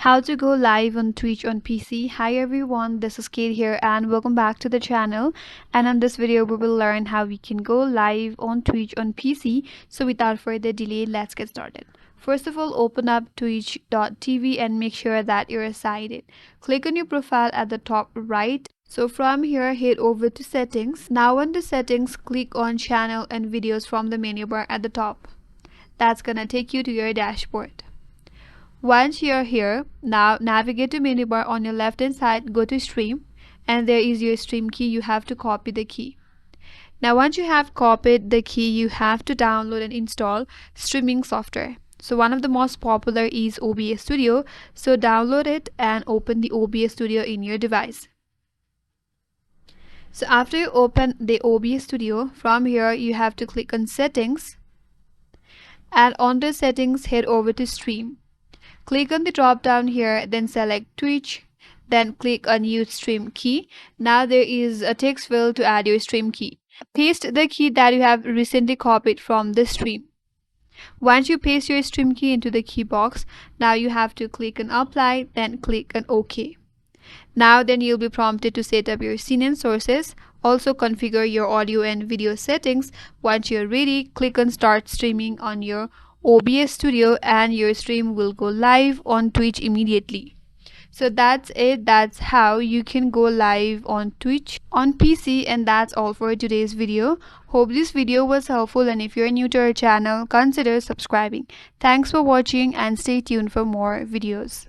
How to go live on Twitch on PC. Hi everyone, this is Kale here and welcome back to the channel. And in this video we will learn how we can go live on Twitch on PC. So without further delay, let's get started. First of all, open up twitch.tv and make sure that you're signed in. Click on your profile at the top right. So from here, head over to settings. Now under settings, click on channel and videos from the menu bar at the top. That's gonna take you to your dashboard. Once you're here, now navigate to menu bar on your left hand side, go to stream, and there is your stream key. You have to copy the key. Now once you have copied the key, you have to download and install streaming software. So one of the most popular is OBS Studio. So download it and open the OBS Studio in your device. So after you open the OBS Studio, from here you have to click on settings, and under settings head over to stream. Click on the drop down here, then select Twitch, then click on use stream key. Now there is a text field to add your stream key. Paste the key that you have recently copied from the stream. Once you paste your stream key into the key box, now you have to click on apply, then click on OK. Now then you'll be prompted to set up your scene and sources. Also configure your audio and video settings. Once you're ready, click on start streaming on your OBS Studio and your stream will go live on Twitch immediately. So that's it. That's how you can go live on Twitch on PC, and that's all for today's video. Hope this video was helpful, and if you're new to our channel, consider subscribing. Thanks for watching and stay tuned for more videos.